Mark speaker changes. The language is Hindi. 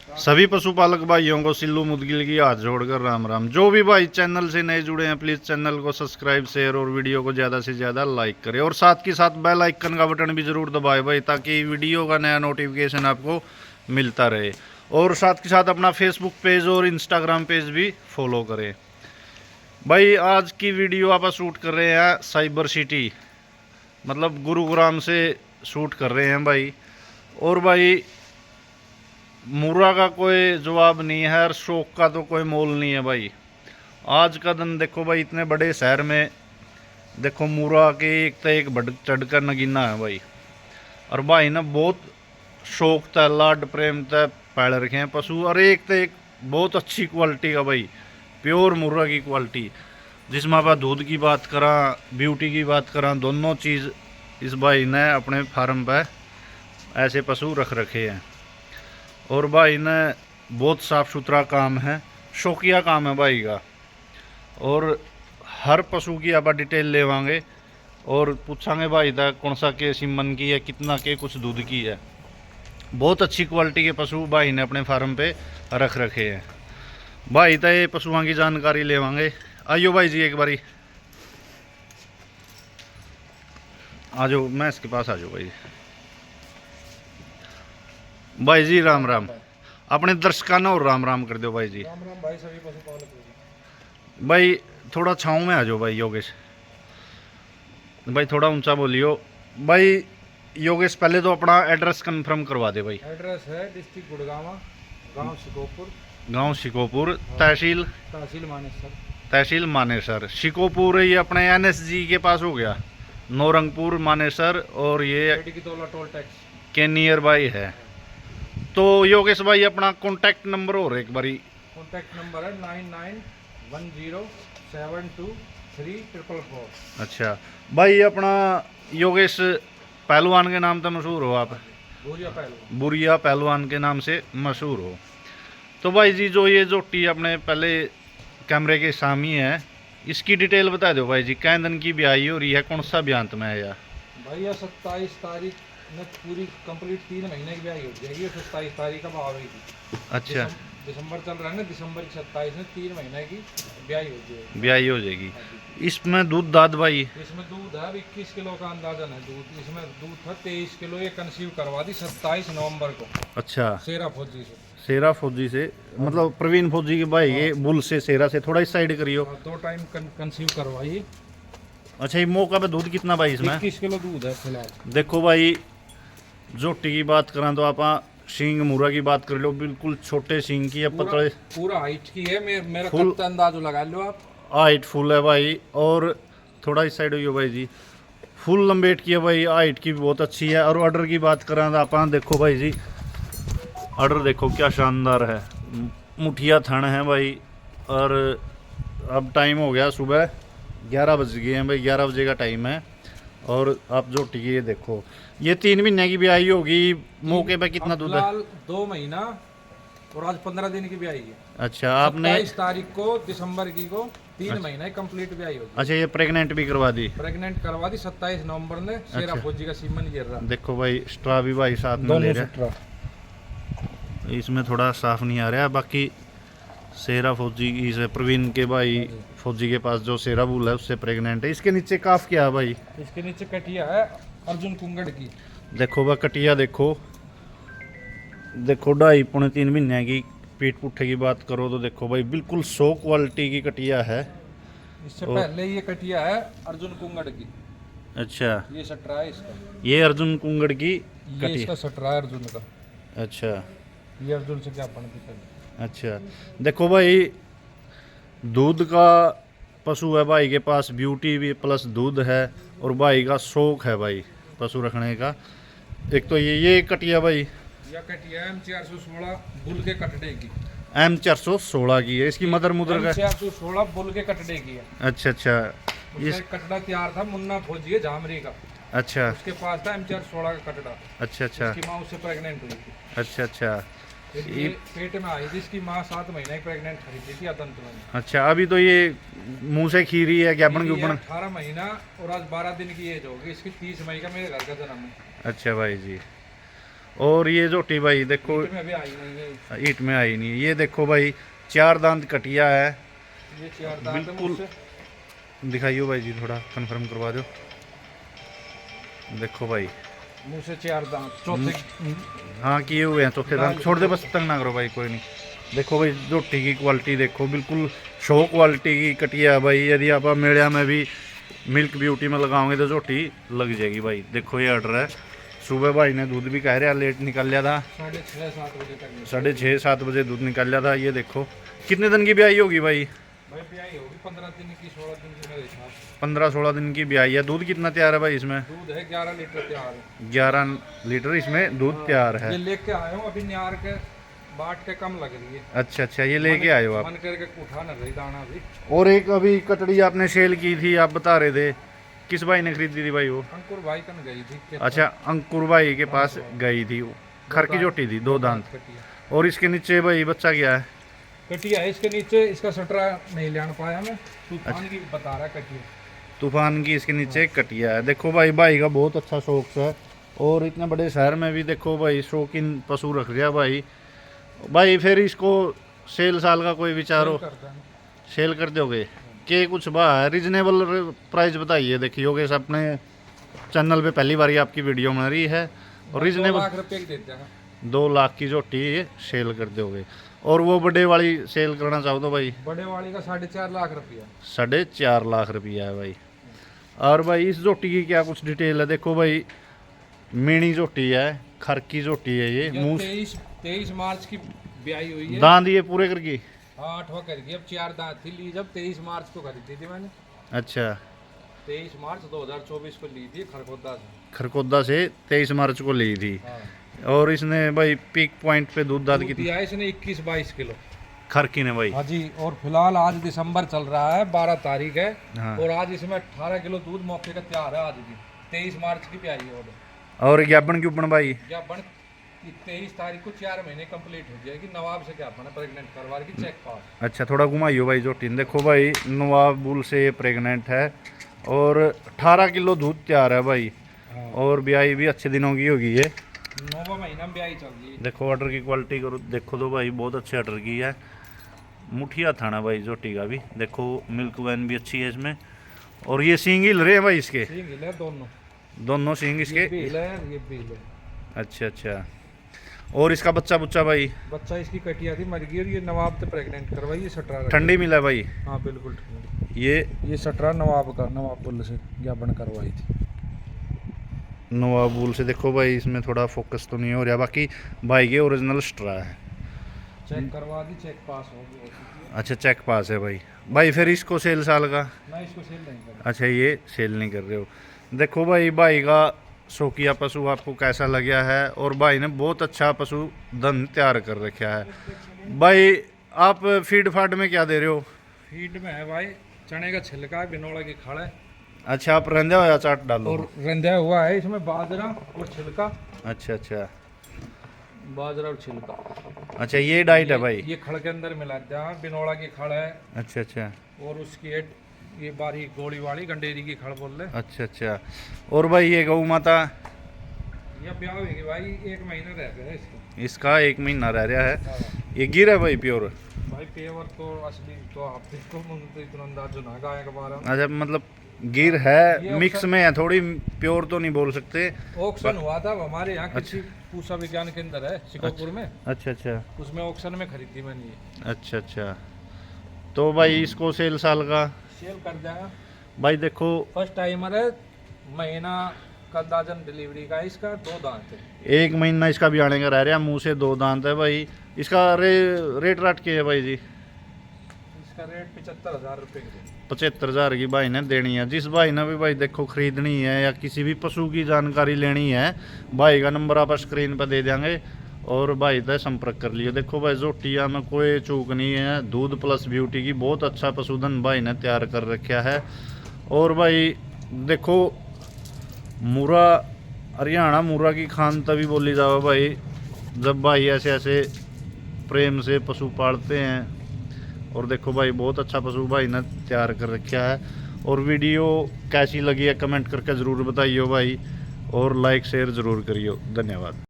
Speaker 1: सभी पशुपालक भाइयों को सिल्लू मुदगिल की हाथ जोड़कर राम राम। जो भी भाई चैनल से नए जुड़े हैं प्लीज़ चैनल को सब्सक्राइब शेयर और वीडियो को ज़्यादा से ज़्यादा लाइक करें और साथ के साथ बेल आइकन का बटन भी ज़रूर दबाएं भाई, ताकि वीडियो का नया नोटिफिकेशन आपको मिलता रहे। और साथ के साथ अपना फेसबुक पेज और इंस्टाग्राम पेज भी फॉलो करें। भाई आज की वीडियो आप शूट कर रहे हैं साइबर सिटी, मतलब गुरुग्राम से शूट कर रहे हैं भाई। और भाई मुर्रा का कोई जवाब नहीं है और शौक का तो कोई मोल नहीं है भाई। आज का दिन देखो भाई, इतने बड़े शहर में देखो मुर्रा के एक तो एक बढ़ चढ़ कर नगीना है भाई। और भाई ना बहुत शौक था, लाड प्रेम था, पाल रखे हैं पशु। और एक तो एक बहुत अच्छी क्वालिटी का भाई, प्योर मुर्रा की क्वालिटी, जिसमें आप दूध की बात करा, ब्यूटी की बात करा, दोनों चीज़ इस भाई ने अपने फार्म पे ऐसे पशु रख रखे हैं। और भाई ने बहुत साफ़ सुथरा काम है, शौकिया काम है भाई का। और हर पशु की आप डिटेल लेवांगे और पूछांगे भाई था कौन सा के सिमन की है, कितना के कुछ दूध की है। बहुत अच्छी क्वालिटी के पशु भाई ने अपने फार्म पे रख रखे हैं। भाई तो ये पशुओं की जानकारी लेवांगे। आइयो भाई जी एक बारी आ जाओ, मैं इसके पास आ जाओ भाई। भाई जी राम राम। अपने दर्शकों ने और राम राम कर दो भाई जी।
Speaker 2: राम राम भाई, सभी पशुपालक को।
Speaker 1: भाई थोड़ा छाँव में आ जाओ भाई योगेश भाई, थोड़ा ऊंचा बोलियो भाई। योगेश पहले तो अपना एड्रेस कंफर्म करवा दे भाई।
Speaker 2: एड्रेस है डिस्ट्रिक्ट गुड़गांव, गांव शिकोपुर,
Speaker 1: गांव शिकोपुर, तहसील
Speaker 2: तहसील मानेसर।
Speaker 1: शिकोपुर ये अपने NSG के पास हो गया, नौरंगपुर मानेसर, और ये
Speaker 2: पेटीकीतोला टोल टैक्स
Speaker 1: के नियर बाई है। तो योगेश भाई अपना कॉन्टैक्ट नंबर और एक बारी।
Speaker 2: कॉन्टैक्ट नंबर है 9910723444।
Speaker 1: अच्छा भाई, अपना योगेश पहलवान के नाम से मशहूर हो आप,
Speaker 2: भूरिया पहलवान,
Speaker 1: बुरिया पहलवान के नाम से मशहूर हो। तो भाई जी जो ये जोटी अपने पहले कैमरे के सामने है, इसकी डिटेल बता दो भाई जी। कै दिन की ब्याई हो रही है, कौन सा ब्यांत में है यार?
Speaker 2: भैया 27 तारीख में पूरी कंप्लीट 3 महीने की ब्याई हो जाएगी और 27 तारीख का भाव है।
Speaker 1: अच्छा,
Speaker 2: दिसंबर चल रहा है ना, दिसंबर की 27 में 3 महीने की ब्याई हो जाएगी।
Speaker 1: ब्याई हो जाएगी। इसमें दूध दाद भाई?
Speaker 2: इसमें दूध है 21 किलो का अंदाजन है दूध। इसमें दूध था 23 किलो, ये कंसीव करवा दी 27 नवंबर को।
Speaker 1: अच्छा,
Speaker 2: शेरा फौजी से।
Speaker 1: शेरा फौजी से, मतलब प्रवीण फौजी के भाई के बुल से, शेरा से। थोड़ा इस साइड करियो।
Speaker 2: 2 टाइम कंसीव करवाई।
Speaker 1: अच्छा, ये मौका पे दूध कितना भाई इसमें?
Speaker 2: 21 किलो दूध है फिलहाल।
Speaker 1: देखो भाई, जोटी की बात करें तो आप सींग मुर्रा की बात कर लो, बिल्कुल छोटे सींग की है, पतले
Speaker 2: पूरा हाइट की है। मेरा
Speaker 1: फुल
Speaker 2: कब अंदाज लगा लो आप।
Speaker 1: हाइट फुल है भाई। और थोड़ा इस साइड हो भाई जी, फुल लंबेट की है भाई, हाइट की भी बहुत अच्छी है। और ऑर्डर की बात करें तो आप देखो भाई जी, ऑर्डर देखो क्या शानदार है, मुठिया थन है भाई। और अब टाइम हो गया सुबह 11 बज गए हैं भाई, 11 बजे का टाइम है। और आप जो टिकी ये देखो, ये 3 महीने की ब्याई होगी। मौके पे कितना दूध है?
Speaker 2: 2 महीना और आज 15 दिन की ब्याई है।
Speaker 1: अच्छा, आपने
Speaker 2: 27 तारीख को दिसंबर की को 3 महीने कंप्लीट ब्याई होगी।
Speaker 1: अच्छा, ये प्रेग्नेंट भी करवा दी?
Speaker 2: प्रेग्नेंट करवा दी 27 नवंबर ने। शेरा फौजी का सीमन गिर रहा।
Speaker 1: देखो भाई, स्ट्रा भी भाई साथ में ले रहा है। इसमें थोड़ा साफ नहीं आ रहा है। बाकी शेरा फौजी की से प्रवीण के भाई फौजी के पास जो शेरा बुल है उससे प्रेग्नेंट है। इसके नीचे काफ क्या है भाई?
Speaker 2: इसके नीचे कटिया है अर्जुन कुंगड़ की।
Speaker 1: देखो भाई कटिया देखो, देखो 2.5-3 महीने की। पीठ पुट्ठे की बात करो तो देखो भाई, बिल्कुल 100 क्वालिटी की कटिया है।
Speaker 2: इससे पहले ये कटिया है अर्जुन कुंगड़ की।
Speaker 1: अच्छा,
Speaker 2: ये सटरा है इसका।
Speaker 1: ये अर्जुन कुंगड़ की
Speaker 2: ये
Speaker 1: कटिया।
Speaker 2: इसका सटरा है अर्जुन का।
Speaker 1: अच्छा
Speaker 2: ये अर्जुन से क्या बनती है।
Speaker 1: अच्छा, देखो भाई दूध का पशु है भाई के पास, ब्यूटी भी प्लस दूध है। और भाई का शौक है भाई पशु रखने का। एक तो ये कटिया भाई,
Speaker 2: यह कटिया M416 बुल के कटड़े की।
Speaker 1: M416 की है। इसकी मदर मुदर का
Speaker 2: M416 बुल के कटड़े की है।
Speaker 1: अच्छा अच्छा,
Speaker 2: इसका कटड़ा तैयार था मुन्ना फौजी है झामरी का।
Speaker 1: अच्छा
Speaker 2: उसके पास था M416 का कटड़ा।
Speaker 1: अच्छा अच्छा,
Speaker 2: इसकी माँ उससे प्रेग्नेंट हुई थी।
Speaker 1: अच्छा अच्छा,
Speaker 2: फिर ये पेट में आई थी। इसकी माँ 7 महीने की प्रेग्नेंट खरीदी थी अदंत में।
Speaker 1: अच्छा, अभी तो ये मुंह से खीरी है, ज्ञापन के ऊपर
Speaker 2: 18 महीना और आज 12 दिन की एज होगी इसकी। 30 मई का मेरे घर का जन्म है।
Speaker 1: अच्छा भाई जी। और ये झोटी भाई देखो
Speaker 2: इसमें अभी आई नहीं है,
Speaker 1: ईट में आई नहीं है। ये देखो भाई 4 दांत कटिया है।
Speaker 2: ये 4 दांत है
Speaker 1: बिल्कुल।
Speaker 2: मुझसे।
Speaker 1: दिखाइयो भाई जी, थोड़ा कंफर्म करवा दो। देखो भाई
Speaker 2: मुंह से 4 दांत चौथे।
Speaker 1: हाँ किए हुए हैं चौथे दांत। छोड़ दे बस, तंग ना करो भाई, कोई नहीं। देखो भाई झोटी की क्वालिटी देखो, बिल्कुल शो क्वालिटी की कटिया है भाई। यदि आप मेड़िया में भी मिल्क ब्यूटी में लगाओगे तो झोटी लग जाएगी भाई। देखो ये ऑर्डर है। सुबह भाई ने दूध भी कह रहा लेट निकल लिया था,
Speaker 2: 6:30-7 बजे तक।
Speaker 1: 6:30-7 बजे दूध निकल लिया था। ये देखो कितने दिन की ब्याई होगी भाई?
Speaker 2: भाई ब्याई होगी 15 दिन की, 16 दिन की मेरे हिसाब से।
Speaker 1: 15-16 दिन की ब्याई है। दूध कितना तैयार है भाई इसमें?
Speaker 2: दूध है 11 लीटर तैयार है।
Speaker 1: 11 लीटर इसमें दूध तैयार है।
Speaker 2: ये लेके आया हूँ अभी, नियार के बाट के कम लग रही है।
Speaker 1: अच्छा अच्छा, ये लेके आए हो आप।
Speaker 2: मन करके उठा न रही दाना भी।
Speaker 1: और एक अभी कटड़ी आपने सेल की थी, आप बता रहे थे, किस भाई ने खरीदी थी भाई वो?
Speaker 2: अंकुर भाई कन गई थी।
Speaker 1: अच्छा, अंकुर भाई के पास गई थी। खर की झोटी थी, 2 दांत।
Speaker 2: कटिया
Speaker 1: और इसके नीचे भाई बच्चा क्या है?
Speaker 2: कटिया है इसके नीचे, इसका सटरा नहीं लेना पाया मैं, तूफान की बता रहा कटिया।
Speaker 1: तूफान की इसके नीचे कटिया है। देखो भाई, भाई का बहुत अच्छा शौक है। और इतने बड़े शहर में भी देखो भाई शौकीन पशु रख दिया भाई। भाई फिर इसको सेल साल का कोई विचारो,
Speaker 2: करता है।
Speaker 1: सेल कर दोगे? के कुछ बा रिजनेबल प्राइस बताइए। देखियो कि अपने चैनल पे पहली बार आपकी वीडियो बन रही है। और
Speaker 2: 2
Speaker 1: रिजनेबल
Speaker 2: लाख रुपए की देते हैं।
Speaker 1: 2 लाख की झोटी ये सेल कर दोगे। और वो बड़े वाली सेल करना चाहो तो भाई
Speaker 2: बड़े वाली का 4.5 लाख रुपया।
Speaker 1: 4.5 लाख रुपया है भाई। और भाई इस झोटी की क्या कुछ डिटेल है? देखो भाई मीणी झोटी है, खर की झोटी है ये। मुंह
Speaker 2: 23 मार्च की ब्याई हुई है।
Speaker 1: दांत ये पूरे करके?
Speaker 2: हाँ 8वां करके, अब 4 दांत थी, ली जब 23 मार्च को खरीदी थी मैंने।
Speaker 1: अच्छा,
Speaker 2: 23 मार्च 2024 को ली थी खरगोदा से।
Speaker 1: खरकोदा से 23 मार्च को ली थी।
Speaker 2: हाँ।
Speaker 1: और इसने भाई पीक पॉइंट पे दूध दाद
Speaker 2: दूध
Speaker 1: कितनी?
Speaker 2: दिया है इसने 21-22 किलो।
Speaker 1: खर की ने भाई?
Speaker 2: हाँ जी। और फिलहाल आज दिसंबर चल रहा है, 12 तारीख है।
Speaker 1: हाँ।
Speaker 2: और आज इसमें 18 किलो दूध मौके का तैयार है आज भी। 23 मार्च की प्यारी है ऑर्डर।
Speaker 1: और ज्ञापन क्यूपन भाई?
Speaker 2: या बन 23 तारीख को 4 महीने कंप्लीट हो जाएगी। नवाब से क्या बना प्रेग्नेंट करवा की चेक पास।
Speaker 1: अच्छा, थोड़ा घुमाइयो भाई झोटी। देखो भाई नवाब बुल से ये प्रेग्नेंट है और 18 किलो दूध तैयार है भाई।
Speaker 2: हाँ।
Speaker 1: और ब्याई भी अच्छे दिनों की होगी ये।
Speaker 2: 9वां महीना में ब्याई चल रही है।
Speaker 1: देखो ऑर्डर की क्वालिटी करो, देखो तो भाई बहुत अच्छे ऑर्डर की है। मुठिया थाना भाई झोटी का भी। देखो मिल्क वैन भी अच्छी है इसमें। और ये सींग हिल रहे हैं भाई इसके?
Speaker 2: सींग हिल है दोनों।
Speaker 1: दोनों सींग इसके?
Speaker 2: ये भी हिल है, ये भी हिल है।
Speaker 1: अच्छा अच्छा। और इसका बच्चा बुच्चा भाई?
Speaker 2: बच्चा इसकी कटिया थी, मर गई। और ये नवाब से प्रेग्नेंट करवाई, ये सटरा रखी।
Speaker 1: ठंडी मिला भाई?
Speaker 2: हाँ बिल्कुल ठंडी।
Speaker 1: ये
Speaker 2: सटरा नवाब का, नवाब पुल से ज्ञापन करवाई थी।
Speaker 1: नवाब बुल से। देखो भाई इसमें थोड़ा फोकस तो नहीं हो रहा, बाकी भाई के ओरिजिनल स्ट्रा है।
Speaker 2: चेक करवा दी, चेक पास हो गई।
Speaker 1: अच्छा, चेक पास है भाई। भाई फिर इसको सेल साल का?
Speaker 2: मैं इसको सेल नहीं कर।
Speaker 1: अच्छा, ये सेल नहीं कर रहे हो। देखो भाई का शौकिया पशु आपको कैसा लगा है? और भाई ने बहुत अच्छा पशु धन तैयार कर रखा है। भाई आप फीड फाड में क्या दे रहे हो?
Speaker 2: फीड में है भाई चने का छिलका है, बिनोला की खड़ है।
Speaker 1: अच्छा, आप रंधा हुआ चाट डालो?
Speaker 2: और रंधा हुआ है इसमें बाजरा और छिलका।
Speaker 1: अच्छा अच्छा।
Speaker 2: बाजरा और छिलका।
Speaker 1: अच्छा, ये डाइट है भाई?
Speaker 2: ये खड़ के अंदर मिला दिया, बिनोला की खड़ है।
Speaker 1: अच्छा अच्छा।
Speaker 2: और उसकी ये बारीक गोली वाली गंडेरी की खड़ बोल रहे।
Speaker 1: अच्छा अच्छा। और भाई ये गौ माता?
Speaker 2: ये ब्याह होगी भाई, 1 महीना रह गया इसका।
Speaker 1: इसका 1 महीना रह रहा है।
Speaker 2: हाँ।
Speaker 1: ये गिर है भाई प्योर?
Speaker 2: भाई पेवर तो असली तो आप देखो, मुझे इतना अंदाज जो ना गाय के बारे में।
Speaker 1: अच्छा, मतलब गिर है,
Speaker 2: ये
Speaker 1: मिक्स में है थोड़ी, प्योर तो नहीं बोल सकते।
Speaker 2: ऑक्शन हुआ था हमारे यहाँ किसी पूसा विज्ञान केंद्र है शिकोपुर में।
Speaker 1: अच्छा अच्छा।
Speaker 2: उसमें ऑक्शन में खरीदी मैंने ये।
Speaker 1: अच्छा अच्छा। तो भाई इसको सेल साल का?
Speaker 2: सेल कर जाएगा
Speaker 1: भाई देखो
Speaker 2: फर्स्ट टाइमर है, महीना का अंदाजन डिलीवरी का। इसका 2 दांत है।
Speaker 1: 1 महीना इसका भी आने का रह रहा है, मुंह से 2 दांत है भाई। इसका रेट राट के है भाई जी?
Speaker 2: इसका रेट 75,000 रुपये की।
Speaker 1: 75,000 की भाई ने देनी है। जिस भाई ने भी भाई देखो खरीदनी है या किसी भी पशु की जानकारी लेनी है, भाई का नंबर आप स्क्रीन पर दे देंगे और भाई से संपर्क कर लियो। देखो भाई झोटिया में कोई चूक नहीं है, दूध प्लस ब्यूटी की बहुत अच्छा पशुधन भाई ने तैयार कर रखा है। और भाई देखो मुरा, हरियाणा मुरा की खान तभी बोली जाओ भाई जब भाई ऐसे ऐसे प्रेम से पशु पालते हैं। और देखो भाई बहुत अच्छा पशु भाई ने तैयार कर रखा है। और वीडियो कैसी लगी है कमेंट करके ज़रूर बताइए भाई, और लाइक शेयर ज़रूर करियो। धन्यवाद।